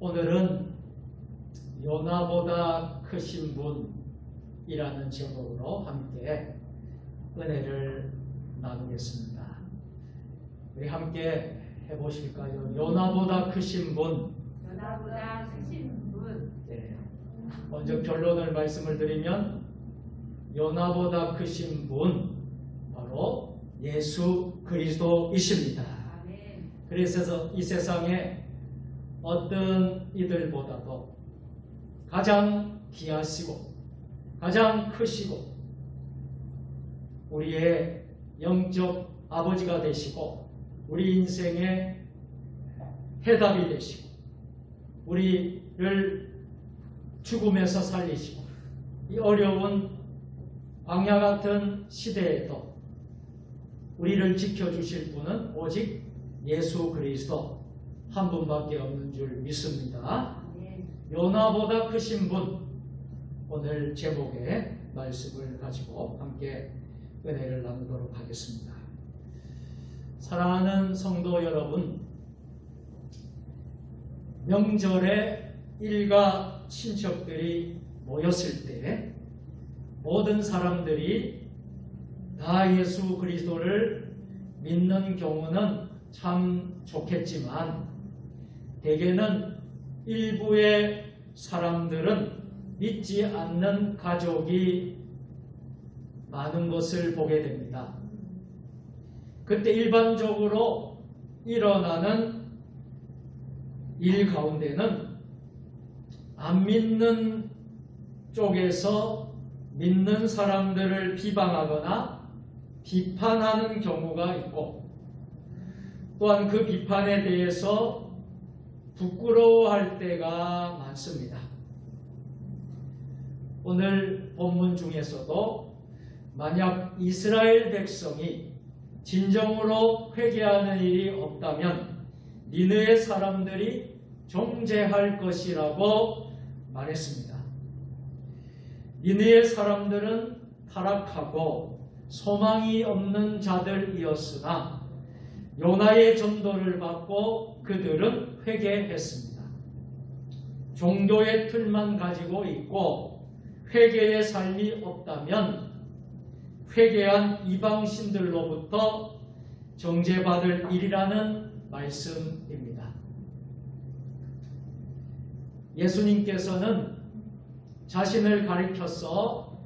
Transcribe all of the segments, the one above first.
오늘은 요나보다 크신 분이라는 제목으로 함께 은혜를 나누겠습니다. 우리 함께 해보실까요? 요나보다 크신 분. 요나보다 크신 분. 네. 먼저 결론을 말씀을 드리면 요나보다 크신 분 바로 예수 그리스도이십니다. 아멘. 그래서 이 세상에 어떤 이들보다도 가장 귀하시고 가장 크시고 우리의 영적 아버지가 되시고 우리 인생의 해답이 되시고 우리를 죽음에서 살리시고 이 어려운 광야 같은 시대에도 우리를 지켜주실 분은 오직 예수 그리스도 한 분밖에 없는 줄 믿습니다. 요나보다 크신 분, 오늘 제목의 말씀을 가지고 함께 은혜를 나누도록 하겠습니다. 사랑하는 성도 여러분, 명절에 일가 친척들이 모였을 때 모든 사람들이 다 예수 그리스도를 믿는 경우는 참 좋겠지만 대개는 일부의 사람들은 믿지 않는 가족이 많은 것을 보게 됩니다. 그때 일반적으로 일어나는 일 가운데는 안 믿는 쪽에서 믿는 사람들을 비방하거나 비판하는 경우가 있고 또한 그 비판에 대해서 부끄러워할 때가 많습니다. 오늘 본문 중에서도 만약 이스라엘 백성이 진정으로 회개하는 일이 없다면 니느웨 사람들이 정죄할 것이라고 말했습니다. 니느웨 사람들은 타락하고 소망이 없는 자들이었으나 요나의 전도를 받고 그들은 회개했습니다. 종교의 틀만 가지고 있고 회개의 삶이 없다면 회개한 이방신들로부터 정죄받을 일이라는 말씀입니다. 예수님께서는 자신을 가리켜서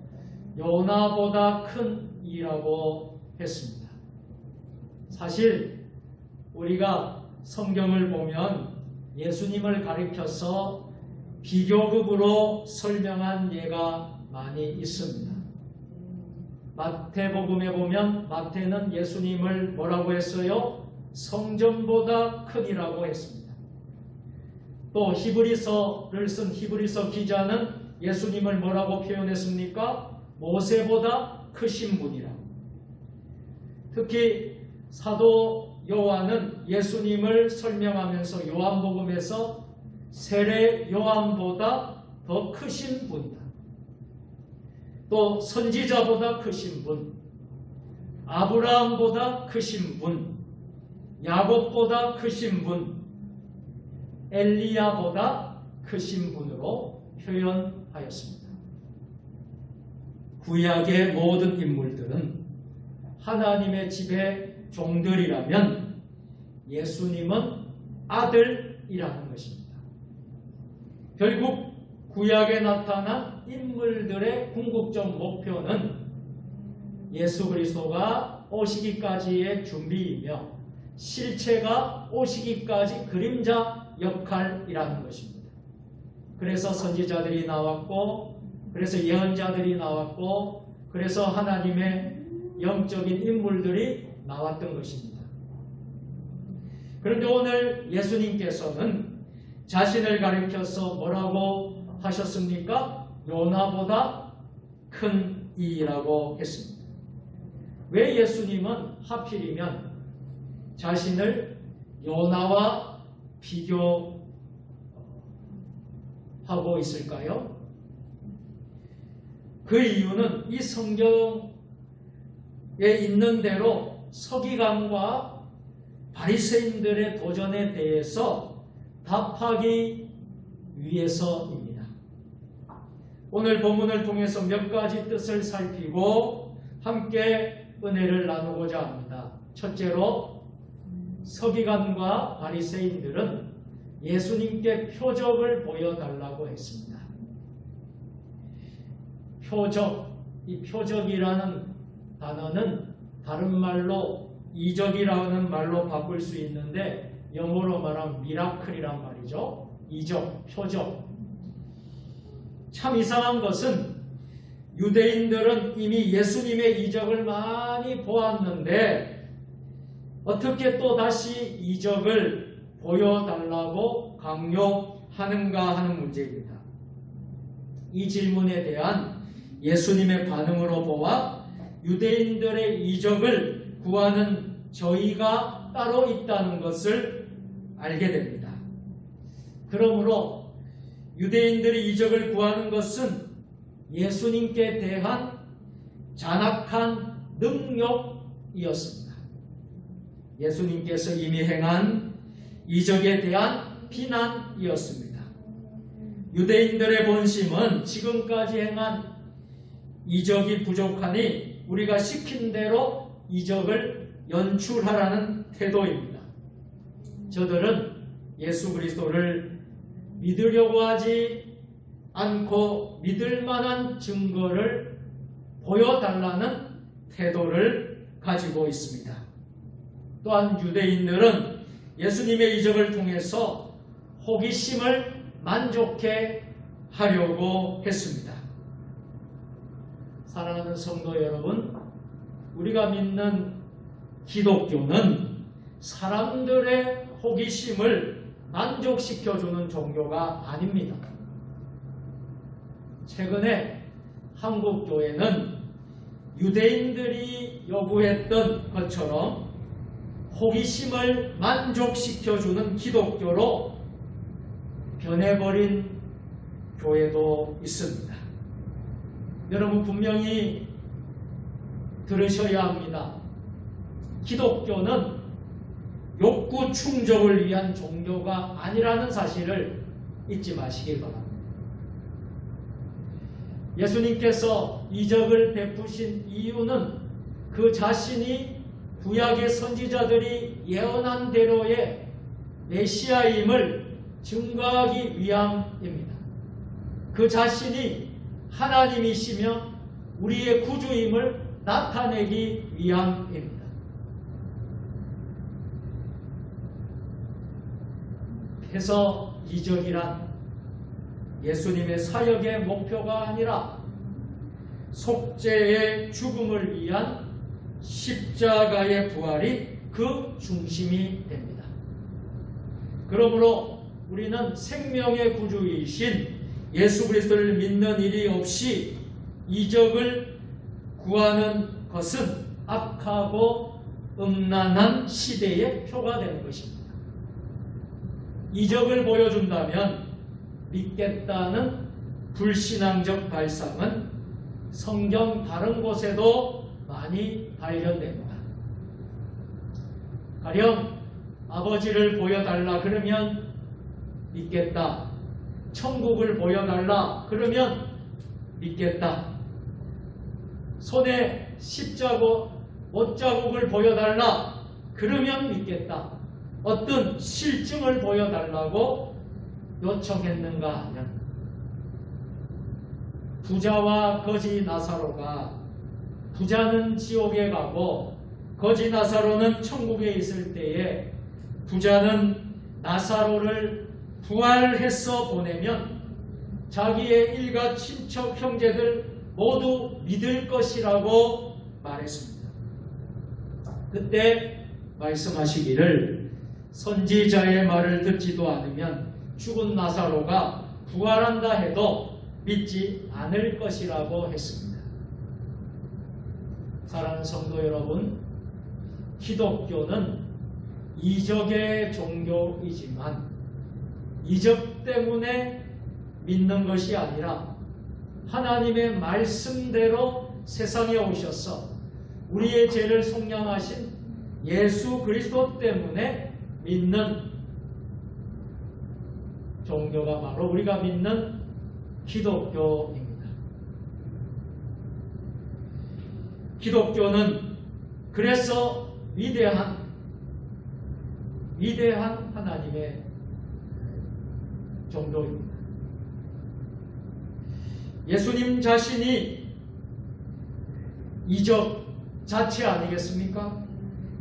요나보다 큰 이라고 했습니다. 사실 우리가 성경을 보면 예수님을 가리켜서 비교급으로 설명한 예가 많이 있습니다. 마태복음에 보면 마태는 예수님을 뭐라고 했어요? 성전보다 크니라고 했습니다. 또 히브리서를 쓴 히브리서 기자는 예수님을 뭐라고 표현했습니까? 모세보다 크신 분이라고. 특히 사도 요한은 예수님을 설명하면서 요한복음에서 세례 요한보다 더 크신 분이다. 또 선지자보다 크신 분, 아브라함보다 크신 분, 야곱보다 크신 분, 엘리야보다 크신 분으로 표현하였습니다. 구약의 모든 인물들은 하나님의 집의 종들이라면 예수님은 아들이라는 것입니다. 결국 구약에 나타난 인물들의 궁극적 목표는 예수 그리스도가 오시기까지의 준비이며 실체가 오시기까지 그림자 역할이라는 것입니다. 그래서 선지자들이 나왔고 그래서 예언자들이 나왔고 그래서 하나님의 영적인 인물들이 나왔던 것입니다. 그런데 오늘 예수님께서는 자신을 가리켜서 뭐라고 하셨습니까? 요나보다 큰 이라고 했습니다. 왜 예수님은 하필이면 자신을 요나와 비교하고 있을까요? 그 이유는 이 성경에 있는 대로 서기관과 바리새인들의 도전에 대해서 답하기 위해서입니다. 오늘 본문을 통해서 몇 가지 뜻을 살피고 함께 은혜를 나누고자 합니다. 첫째로 서기관과 바리새인들은 예수님께 표적을 보여달라고 했습니다. 표적, 이 표적이라는 단어는 다른 말로 이적이라는 말로 바꿀 수 있는데 영어로 말하면 미라클이란 말이죠. 이적, 표적. 참 이상한 것은 유대인들은 이미 예수님의 이적을 많이 보았는데 어떻게 또 다시 이적을 보여달라고 강요하는가 하는 문제입니다. 이 질문에 대한 예수님의 반응으로 보아 유대인들의 이적을 구하는 저희가 따로 있다는 것을 알게 됩니다. 그러므로 유대인들이 이적을 구하는 것은 예수님께 대한 잔악한 능욕이었습니다. 예수님께서 이미 행한 이적에 대한 비난이었습니다. 유대인들의 본심은 지금까지 행한 이적이 부족하니 우리가 시킨 대로 이적을 연출하라는 태도입니다. 저들은 예수 그리스도를 믿으려고 하지 않고 믿을 만한 증거를 보여달라는 태도를 가지고 있습니다. 또한 유대인들은 예수님의 이적을 통해서 호기심을 만족해 하려고 했습니다. 사랑하는 성도 여러분, 우리가 믿는 기독교는 사람들의 호기심을 만족시켜주는 종교가 아닙니다. 최근에 한국 교회는 유대인들이 요구했던 것처럼 호기심을 만족시켜주는 기독교로 변해버린 교회도 있습니다. 여러분 분명히 들으셔야 합니다. 기독교는 욕구 충족을 위한 종교가 아니라는 사실을 잊지 마시길 바랍니다. 예수님께서 이적을 베푸신 이유는 그 자신이 구약의 선지자들이 예언한 대로의 메시아임을 증거하기 위함입니다. 그 자신이 하나님이시며 우리의 구주임을 나타내기 위함입니다. 그래서 이적이란 예수님의 사역의 목표가 아니라 속죄의 죽음을 위한 십자가의 부활이 그 중심이 됩니다. 그러므로 우리는 생명의 구주이신 예수 그리스도를 믿는 일이 없이 이적을 구하는 것은 악하고 음란한 시대의 표가 되는 것입니다. 이적을 보여준다면 믿겠다는 불신앙적 발상은 성경 다른 곳에도 많이 발견됩니다. 가령 아버지를 보여달라 그러면 믿겠다. 천국을 보여달라 그러면 믿겠다. 손에 못자국을 보여달라 그러면 믿겠다. 어떤 실증을 보여달라고 요청했는가 하면 부자와 거지 나사로가 부자는 지옥에 가고 거지 나사로는 천국에 있을 때에 부자는 나사로를 부활해서 보내면 자기의 일가 친척 형제들 모두 믿을 것이라고 말했습니다. 그때 말씀하시기를 선지자의 말을 듣지도 않으면 죽은 나사로가 부활한다 해도 믿지 않을 것이라고 했습니다. 사랑하는 성도 여러분, 기독교는 이적의 종교이지만 이적 때문에 믿는 것이 아니라 하나님의 말씀대로 세상에 오셔서 우리의 죄를 속량하신 예수 그리스도 때문에 믿는 종교가 바로 우리가 믿는 기독교입니다. 기독교는 그래서 위대한 하나님의 종교입니다. 예수님 자신이 이적 자체 아니겠습니까?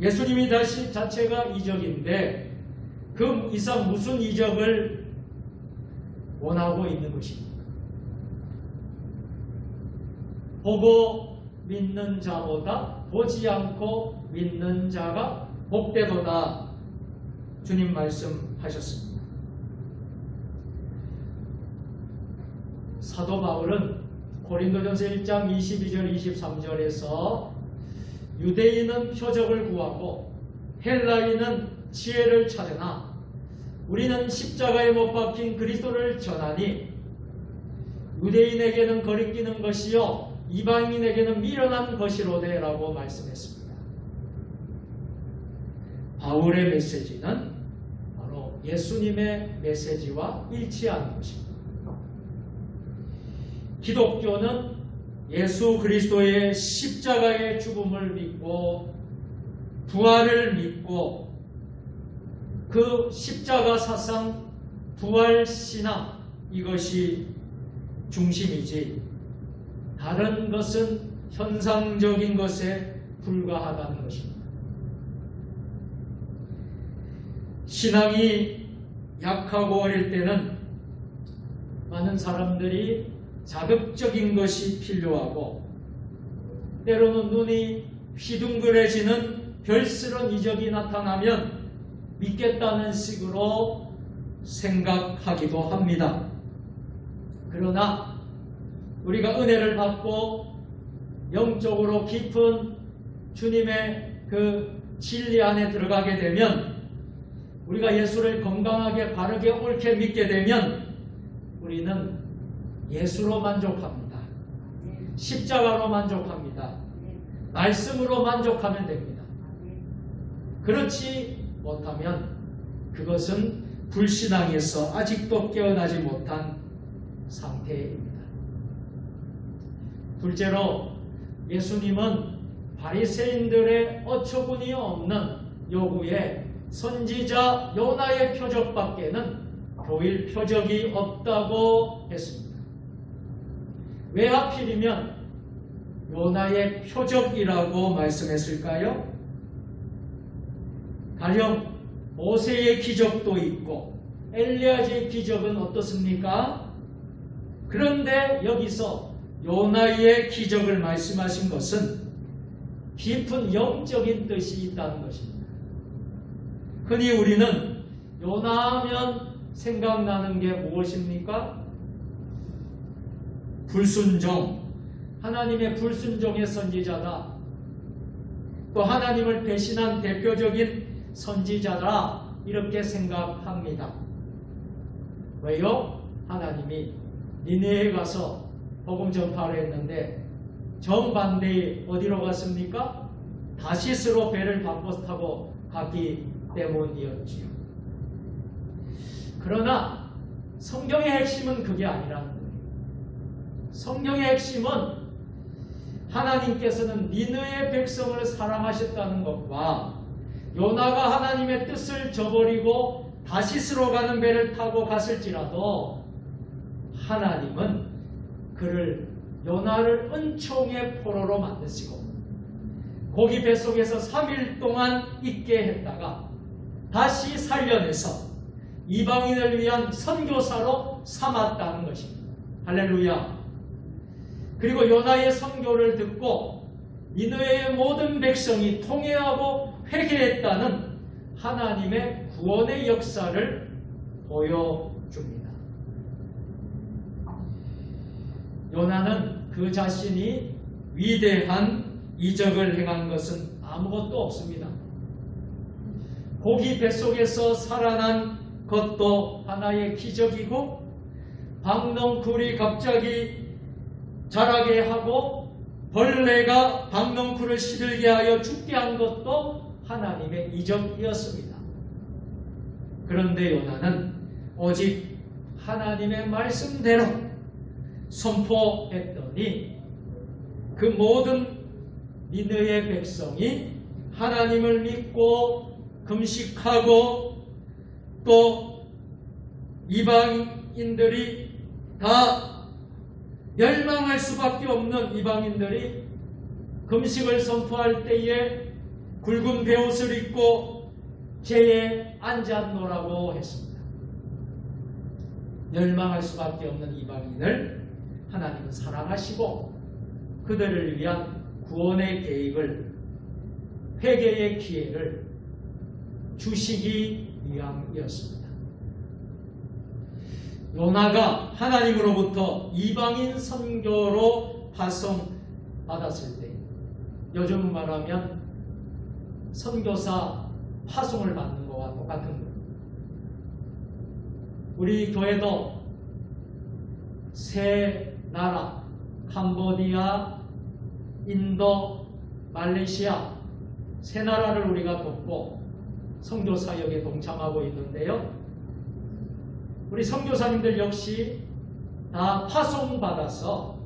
예수님이 자체가 이적인데 그 이상 무슨 이적을 원하고 있는 것입니까? 보고 믿는 자보다 보지 않고 믿는 자가 복되도다. 주님 말씀하셨습니다. 사도 바울은 고린도전서 1장 22절 23절에서 유대인은 표적을 구하고 헬라인은 지혜를 찾으나 우리는 십자가에 못 박힌 그리스도를 전하니 유대인에게는 거리끼는 것이요 이방인에게는 미련한 것이로되 라고 말씀했습니다. 바울의 메시지는 바로 예수님의 메시지와 일치하는 것입니다. 기독교는 예수 그리스도의 십자가의 죽음을 믿고 부활을 믿고 그 십자가 사상 부활 신앙 이것이 중심이지 다른 것은 현상적인 것에 불과하다는 것입니다. 신앙이 약하고 어릴 때는 많은 사람들이 자극적인 것이 필요하고 때로는 눈이 휘둥그레지는 별스런 이적이 나타나면 믿겠다는 식으로 생각하기도 합니다. 그러나 우리가 은혜를 받고 영적으로 깊은 주님의 그 진리 안에 들어가게 되면 우리가 예수를 건강하게 바르게 옳게 믿게 되면 우리는 예수로 만족합니다. 십자가로 만족합니다. 말씀으로 만족하면 됩니다. 그렇지 못하면 그것은 불신앙에서 아직도 깨어나지 못한 상태입니다. 둘째로 예수님은 바리새인들의 어처구니 없는 요구에 선지자 요나의 표적밖에는 보일 표적이 없다고 했습니다. 왜 하필이면 요나의 표적이라고 말씀했을까요? 가령 모세의 기적도 있고 엘리야의 기적은 어떻습니까? 그런데 여기서 요나의 기적을 말씀하신 것은 깊은 영적인 뜻이 있다는 것입니다. 흔히 우리는 요나하면 생각나는 게 무엇입니까? 불순종, 하나님의 불순종의 선지자다. 또 하나님을 배신한 대표적인 선지자다. 이렇게 생각합니다. 왜요? 하나님이 니네에 가서 복음 전파를 했는데 정반대에 어디로 갔습니까? 다시스로 배를 바꿔 타고 갔기 때문이었지요. 그러나 성경의 핵심은 그게 아니라는 거예요. 성경의 핵심은 하나님께서는 니느의 백성을 사랑하셨다는 것과 요나가 하나님의 뜻을 저버리고 다시스로 가는 배를 타고 갔을지라도 하나님은 그를 요나를 은총의 포로로 만드시고 고기 뱃속에서 3일 동안 있게 했다가 다시 살려내서 이방인을 위한 선교사로 삼았다는 것입니다. 할렐루야. 그리고 요나의 선교를 듣고 니느웨의 모든 백성이 통회하고 회개했다는 하나님의 구원의 역사를 보여줍니다. 요나는 그 자신이 위대한 이적을 행한 것은 아무것도 없습니다. 고기 뱃속에서 살아난 것도 하나의 기적이고 박넝쿨이 갑자기 자라게 하고 벌레가 박넝쿨을 시들게 하여 죽게 한 것도 하나님의 이적이었습니다. 그런데 요나는 오직 하나님의 말씀대로 선포했더니 그 모든 니느웨의 백성이 하나님을 믿고 금식하고 또 이방인들이 다 멸망할 수밖에 없는 이방인들이 금식을 선포할 때에 굵은 베옷을 입고 재에 앉았노라고 했습니다. 멸망할 수밖에 없는 이방인을 하나님은 사랑하시고 그들을 위한 구원의 계획을, 회개의 기회를 주시기 위함이었습니다. 요나가 하나님으로부터 이방인 선교로 파송받았을 때, 요즘 말하면 선교사 파송을 받는 것과 똑같은 거예요. 우리 교회도 세 나라, 캄보디아, 인도, 말레이시아 세 나라를 우리가 돕고 선교 사역에 동참하고 있는데요. 우리 선교사님들 역시 다 파송받아서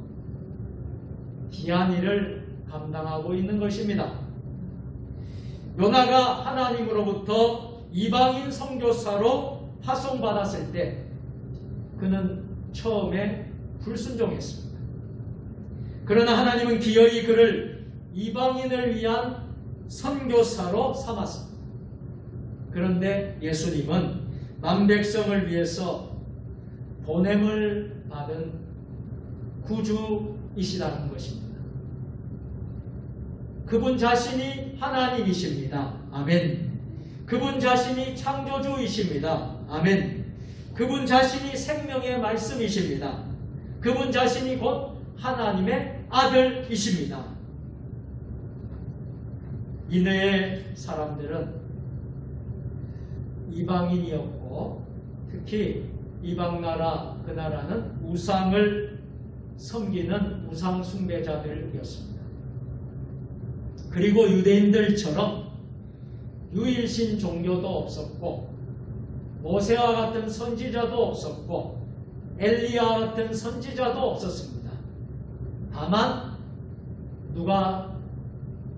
귀한 일을 감당하고 있는 것입니다. 요나가 하나님으로부터 이방인 선교사로 파송받았을 때 그는 처음에 불순종했습니다. 그러나 하나님은 기어이 그를 이방인을 위한 선교사로 삼았습니다. 그런데 예수님은 만백성을 위해서 보냄을 받은 구주이시라는 것입니다. 그분 자신이 하나님이십니다. 아멘. 그분 자신이 창조주이십니다. 아멘. 그분 자신이 생명의 말씀이십니다. 그분 자신이 곧 하나님의 아들이십니다. 니느웨 사람들은 이방인이었고 특히 이방나라 그 나라는 우상을 섬기는 우상 숭배자들이었습니다. 그리고 유대인들처럼 유일신 종교도 없었고 모세와 같은 선지자도 없었고 엘리야 같은 선지자도 없었습니다. 다만 누가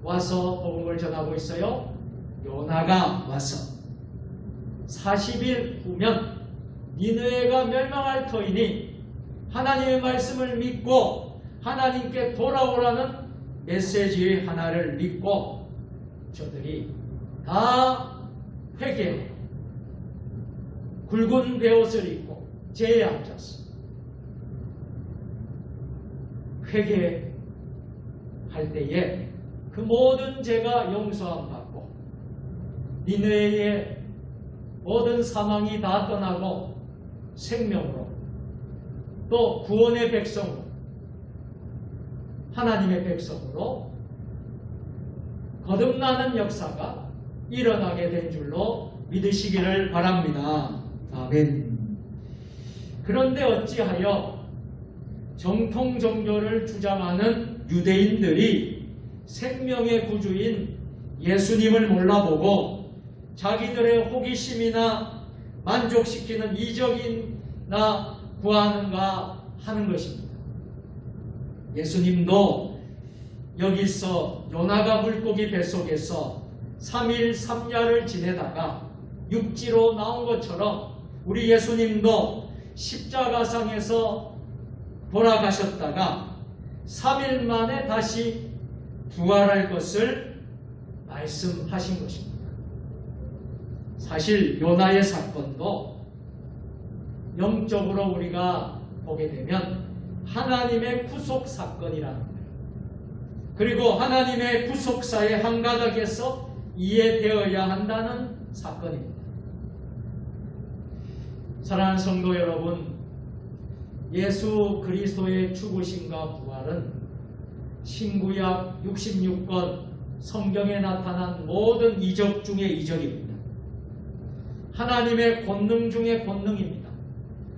와서 복음을 전하고 있어요? 요나가 와서 40일 후면 니느웨가 멸망할 터이니 하나님의 말씀을 믿고 하나님께 돌아오라는 메시지 하나를 믿고 저들이 다 회개하고 굵은 베옷을 입고 재에 앉았어. 회개할 때에 그 모든 죄가 용서함 받고 니느웨의 모든 사망이 다 떠나고 생명으로 또 구원의 백성으로 하나님의 백성으로 거듭나는 역사가 일어나게 된 줄로 믿으시기를 바랍니다. 아멘. 그런데 어찌하여 정통 종교를 주장하는 유대인들이 생명의 구주인 예수님을 몰라보고 자기들의 호기심이나 만족시키는 이적이나 구하는가 하는 것입니다. 예수님도 여기서 요나가 물고기 뱃속에서 3일 3야를 지내다가 육지로 나온 것처럼 우리 예수님도 십자가상에서 돌아가셨다가 3일 만에 다시 부활할 것을 말씀하신 것입니다. 사실 요나의 사건도 영적으로 우리가 보게 되면 하나님의 구속 사건이라는 거예요. 그리고 하나님의 구속사의 한 가닥에서 이해되어야 한다는 사건입니다. 사랑하는 성도 여러분, 예수 그리스도의 죽으심과 부활은 신구약 66권 성경에 나타난 모든 이적 중의 이적입니다. 하나님의 권능 중의 권능입니다.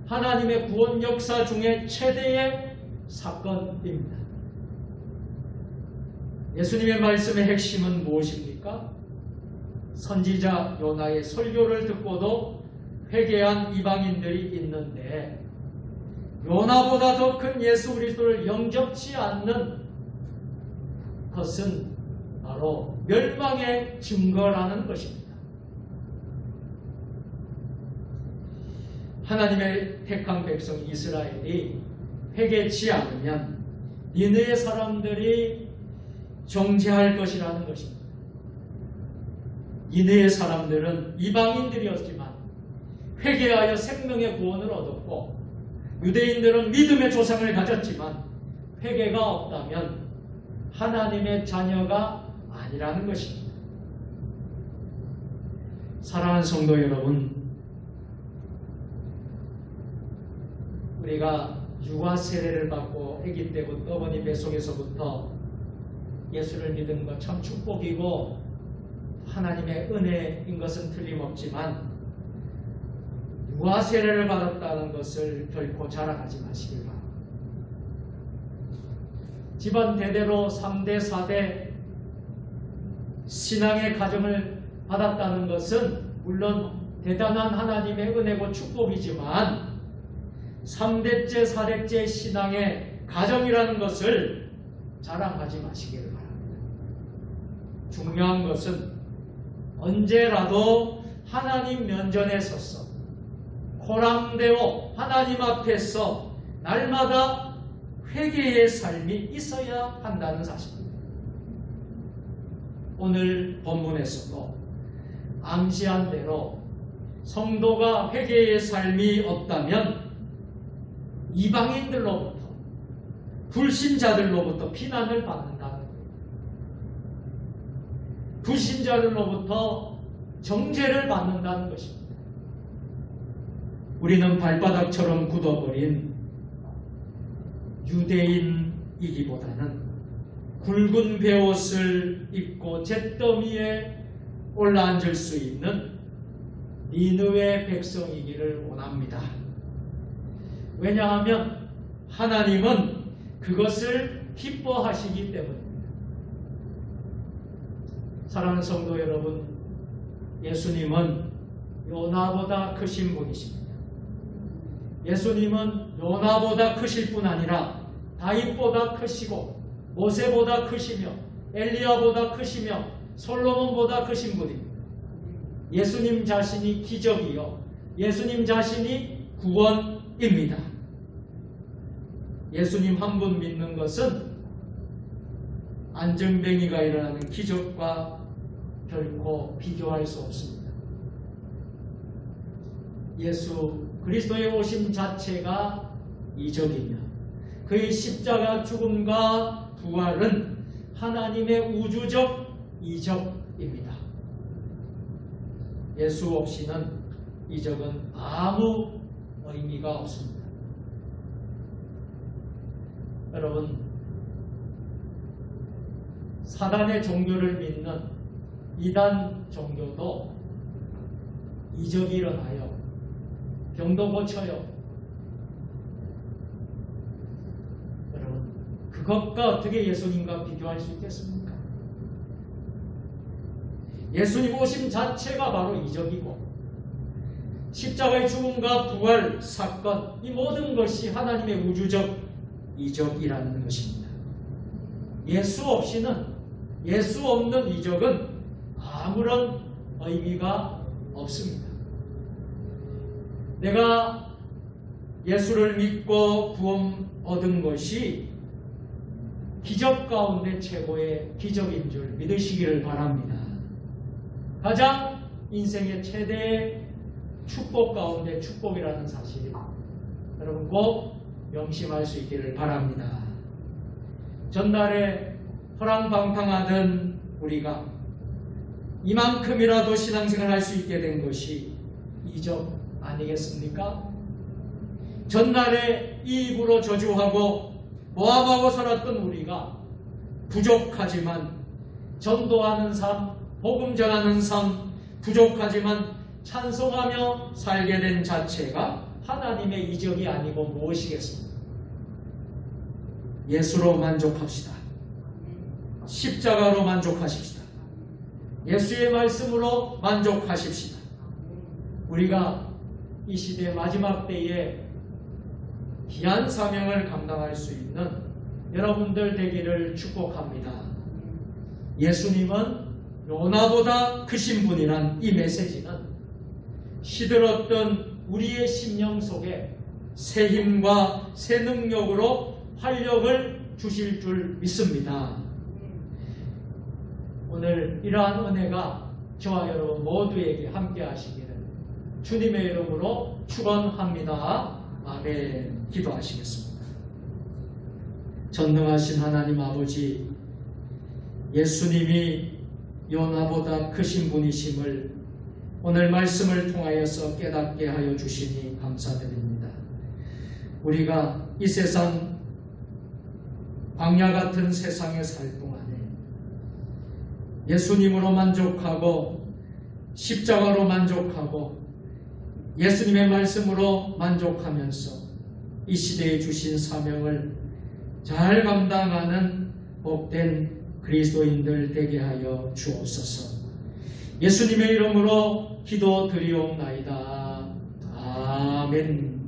하나님의 구원 역사 중에 최대의 사건입니다. 예수님의 말씀의 핵심은 무엇입니까? 선지자 요나의 설교를 듣고도 회개한 이방인들이 있는데 요나보다 더 큰 예수 그리스도를 영접치 않는 것은 바로 멸망의 증거라는 것입니다. 하나님의 택한 백성 이스라엘이 회개치 않으면 니느웨 사람들이 정죄할 것이라는 것입니다. 니느웨 사람들은 이방인들이었지만 회개하여 생명의 구원을 얻었고, 유대인들은 믿음의 조상을 가졌지만 회개가 없다면 하나님의 자녀가 아니라는 것입니다. 사랑하는 성도 여러분, 우리가 유아 세례를 받고 아기 때부터 어머니 뱃속에서부터 예수를 믿은 것 참 축복이고 하나님의 은혜인 것은 틀림없지만, 유아 세례를 받았다는 것을 결코 자랑하지 마시길 바랍니다. 집안 대대로 3대 4대 신앙의 가정을 받았다는 것은 물론 대단한 하나님의 은혜고 축복이지만, 3대째 4대째 신앙의 가정이라는 것을 자랑하지 마시기를 바랍니다. 중요한 것은 언제라도 하나님 면전에 서서 호랑되어 하나님 앞에서 날마다 회개의 삶이 있어야 한다는 사실입니다. 오늘 본문에서도 암시한 대로 성도가 회개의 삶이 없다면 이방인들로부터, 불신자들로부터 비난을 받는다는 거예요. 불신자들로부터 정죄를 받는다는 것입니다. 우리는 발바닥처럼 굳어버린 유대인이기보다는 굵은 베옷을 입고 잿더미에 올라앉을 수 있는 니느웨 백성이기를 원합니다. 왜냐하면 하나님은 그것을 기뻐하시기 때문입니다. 사랑하는 성도 여러분, 예수님은 요나보다 크신 분이십니다. 예수님은 요나보다 크실 뿐 아니라 다윗보다 크시고 모세보다 크시며 엘리야보다 크시며 솔로몬보다 크신 분입니다. 예수님 자신이 기적이요, 예수님 자신이 구원입니다. 예수님 한 분 믿는 것은 안전뱅이가 일어나는 기적과 결코 비교할 수 없습니다. 예수 그리스도의 오심 자체가 이적이며 그의 십자가 죽음과 부활은 하나님의 우주적 이적입니다. 예수 없이는 이적은 아무 의미가 없습니다. 여러분, 사단의 종교를 믿는 이단 종교도 이적이 일어나요. 병도 고쳐요. 여러분, 그것과 어떻게 예수님과 비교할 수 있겠습니까? 예수님 오심 자체가 바로 이적이고, 십자가의 죽음과 부활 사건, 이 모든 것이 하나님의 우주적 이적이라는 것입니다. 예수 없이는, 예수 없는 이적은 아무런 의미가 없습니다. 내가 예수를 믿고 구원 얻은 것이 기적 가운데 최고의 기적인 줄 믿으시기를 바랍니다. 가장 인생의 최대의 축복 가운데 축복이라는 사실, 여러분 꼭 명심할 수 있기를 바랍니다. 전날에 허랑방탕하던 우리가 이만큼이라도 신앙생활을 할 수 있게 된 것이 이적 아니겠습니까? 전날에 이 입으로 저주하고 모함하고 살았던 우리가 부족하지만 전도하는 삶, 복음 전하는 삶, 부족하지만 찬송하며 살게 된 자체가 하나님의 이적이 아니고 무엇이겠습니까? 예수로 만족합시다. 십자가로 만족하십시다. 예수의 말씀으로 만족하십시다. 우리가 이 시대 마지막 때에 귀한 사명을 감당할 수 있는 여러분들 되기를 축복합니다. 예수님은 요나보다 크신 분이란 이 메시지는 시들었던 우리의 심령 속에 새 힘과 새 능력으로 활력을 주실 줄 믿습니다. 오늘 이러한 은혜가 저와 여러분 모두에게 함께 하시기를 주님의 이름으로 축원합니다. 아멘. 기도하시겠습니다. 전능하신 하나님 아버지, 예수님이 요나보다 크신 분이심을 오늘 말씀을 통하여서 깨닫게 하여 주시니 감사드립니다. 우리가 이 세상 광야 같은 세상에 살 동안에 예수님으로 만족하고 십자가로 만족하고 예수님의 말씀으로 만족하면서 이 시대에 주신 사명을 잘 감당하는 복된 그리스도인들 되게 하여 주옵소서. 예수님의 이름으로 기도드리옵나이다. 아멘.